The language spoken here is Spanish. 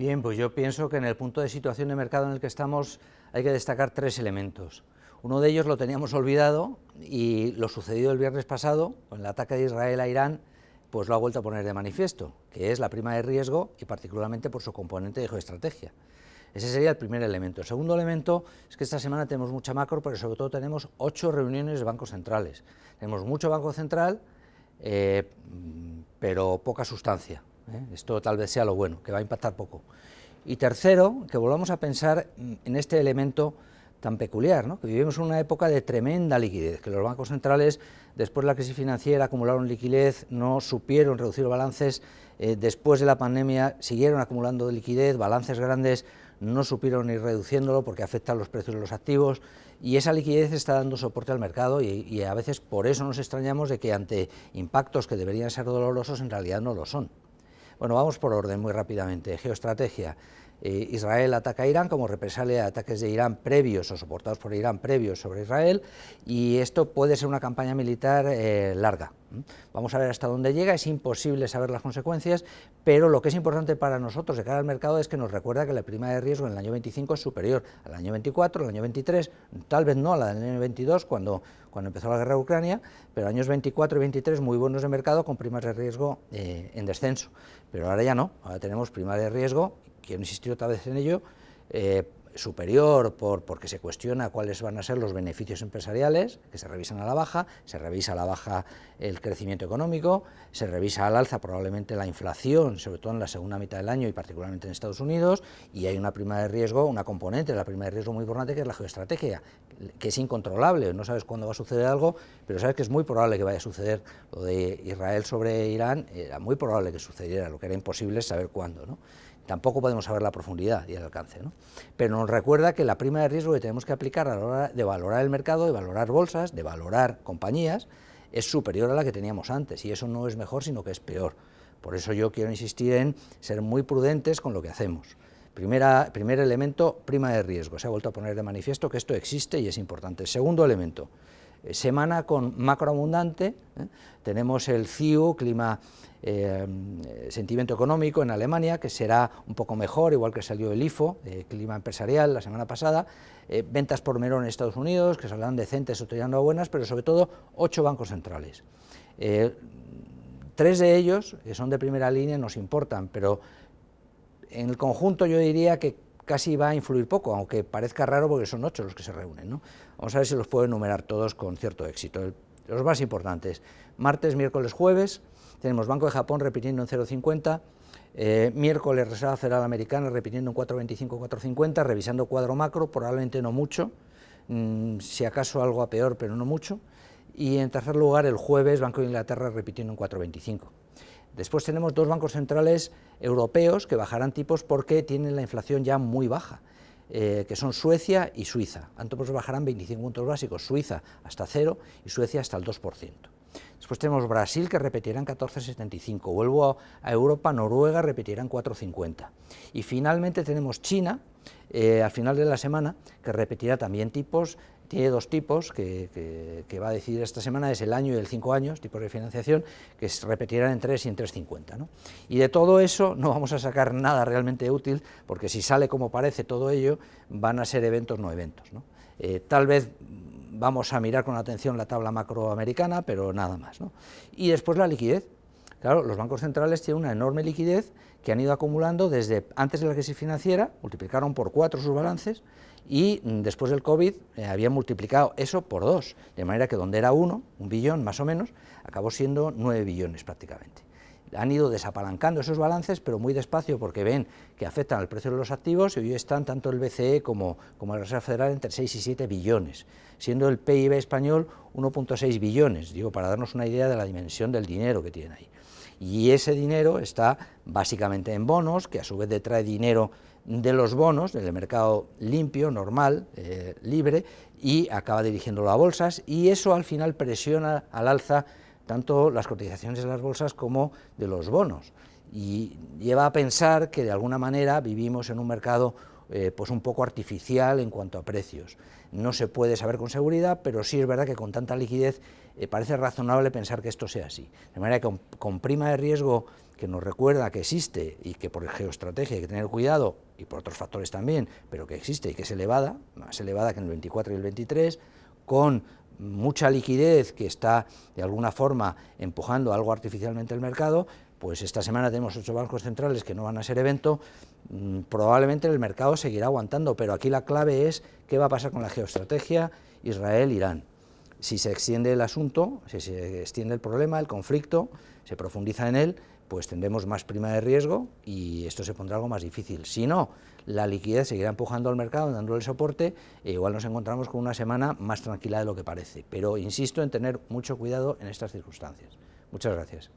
Bien, pues yo pienso que en el punto de situación de mercado en el que estamos hay que destacar tres elementos. Uno de ellos lo teníamos olvidado y lo sucedido el viernes pasado, con el ataque de Israel a Irán, pues lo ha vuelto a poner de manifiesto, que es la prima de riesgo y particularmente por su componente de geoestrategia. Ese sería el primer elemento. El segundo elemento es que esta semana tenemos mucha macro, pero sobre todo tenemos 8 reuniones de bancos centrales. Tenemos mucho banco central, pero poca sustancia. Esto tal vez sea lo bueno, que va a impactar poco. Y tercero, que volvamos a pensar en este elemento tan peculiar, ¿no? Que vivimos en una época de tremenda liquidez, que los bancos centrales, después de la crisis financiera, acumularon liquidez, no supieron reducir balances, después de la pandemia siguieron acumulando liquidez, balances grandes, no supieron ir reduciéndolo porque afectan los precios de los activos, y esa liquidez está dando soporte al mercado y a veces por eso nos extrañamos de que ante impactos que deberían ser dolorosos en realidad no lo son. Bueno, vamos por orden muy rápidamente. Geoestrategia. Israel ataca a Irán como represalia a ataques de Irán previos o soportados por Irán previos sobre Israel, y esto puede ser una campaña militar larga. Vamos a ver hasta dónde llega, es imposible saber las consecuencias, pero lo que es importante para nosotros de cara al mercado es que nos recuerda que la prima de riesgo en el año 25 es superior al año 24, al año 23, tal vez no a la del año 22 cuando empezó la guerra de Ucrania, pero años 24 y 23 muy buenos de mercado con primas de riesgo en descenso. Pero ahora ya no, ahora tenemos prima de riesgo, quiero insistir otra vez en ello, superior porque se cuestiona cuáles van a ser los beneficios empresariales, que se revisan a la baja, se revisa a la baja el crecimiento económico, se revisa al alza probablemente la inflación, sobre todo en la segunda mitad del año y particularmente en Estados Unidos, y hay una prima de riesgo, una componente de la prima de riesgo muy importante que es la geoestrategia, que es incontrolable, no sabes cuándo va a suceder algo, pero sabes que es muy probable que vaya a suceder. Lo de Israel sobre Irán era muy probable que sucediera, lo que era imposible es saber cuándo, ¿no? Tampoco podemos saber la profundidad y el alcance, ¿no? Pero nos recuerda que la prima de riesgo que tenemos que aplicar a la hora de valorar el mercado, de valorar bolsas, de valorar compañías, es superior a la que teníamos antes, y eso no es mejor, sino que es peor. Por eso yo quiero insistir en ser muy prudentes con lo que hacemos. Primer elemento, prima de riesgo. Se ha vuelto a poner de manifiesto que esto existe y es importante. Segundo elemento, semana con macro abundante, tenemos el CIU, clima, sentimiento económico en Alemania, que será un poco mejor, igual que salió el IFO, clima empresarial, la semana pasada, ventas por menor en Estados Unidos, que saldrán decentes o tirando a buenas, pero sobre todo 8 bancos centrales. 3 de ellos, que son de primera línea, nos importan, pero en el conjunto yo diría que casi va a influir poco, aunque parezca raro porque son 8 los que se reúnen, ¿no? Vamos a ver si los puedo enumerar todos con cierto éxito. Los más importantes, martes, miércoles, jueves, tenemos Banco de Japón repitiendo en 0,50, miércoles Reserva Federal Americana repitiendo en 4,25, 4,50, revisando cuadro macro, probablemente no mucho, si acaso algo a peor, pero no mucho, y en tercer lugar el jueves Banco de Inglaterra repitiendo en 4,25. Después tenemos 2 bancos centrales europeos que bajarán tipos porque tienen la inflación ya muy baja, que son Suecia y Suiza. Ambos bajarán 25 puntos básicos, Suiza hasta 0 y Suecia hasta el 2%. Después tenemos Brasil, que repetirá en 14,75. Vuelvo a Europa, Noruega repetirá en 4,50. Y finalmente tenemos China, al final de la semana, que repetirá también tipos. Tiene 2 tipos que va a decidir esta semana, es el año y el 5 años, tipos de financiación, que se repetirán en 3 y en 3,50, ¿no? Y de todo eso no vamos a sacar nada realmente útil, porque si sale como parece todo ello, van a ser eventos no eventos, ¿no? Tal vez vamos a mirar con atención la tabla macroamericana, pero nada más, ¿no? Y después la liquidez. Claro, los bancos centrales tienen una enorme liquidez que han ido acumulando desde antes de la crisis financiera, multiplicaron por 4 sus balances, y después del COVID habían multiplicado eso por 2, de manera que donde era 1 billón más o menos, acabó siendo 9 billones prácticamente. Han ido desapalancando esos balances, pero muy despacio porque ven que afectan al precio de los activos, y hoy están tanto el BCE como la Reserva Federal entre 6 y 7 billones, siendo el PIB español 1,6 billones, digo, para darnos una idea de la dimensión del dinero que tienen ahí. Y ese dinero está básicamente en bonos, que a su vez detrae dinero de los bonos, del mercado limpio, normal, libre, y acaba dirigiéndolo a bolsas, y eso al final presiona al alza tanto las cotizaciones de las bolsas como de los bonos, y lleva a pensar que de alguna manera vivimos en un mercado pues un poco artificial en cuanto a precios. No se puede saber con seguridad, pero sí es verdad que con tanta liquidez parece razonable pensar que esto sea así. De manera que con prima de riesgo, que nos recuerda que existe y que por geoestrategia hay que tener cuidado, y por otros factores también, pero que existe y que es elevada, más elevada que en el 24 y el 23, con mucha liquidez que está de alguna forma empujando algo artificialmente el mercado, pues esta semana tenemos 8 bancos centrales que no van a ser evento, probablemente el mercado seguirá aguantando, pero aquí la clave es qué va a pasar con la geoestrategia Israel-Irán. Si se extiende el asunto, si se extiende el problema, el conflicto, se profundiza en él, pues tendremos más prima de riesgo y esto se pondrá algo más difícil. Si no, la liquidez seguirá empujando al mercado, dándole soporte, e igual nos encontramos con una semana más tranquila de lo que parece. Pero insisto en tener mucho cuidado en estas circunstancias. Muchas gracias.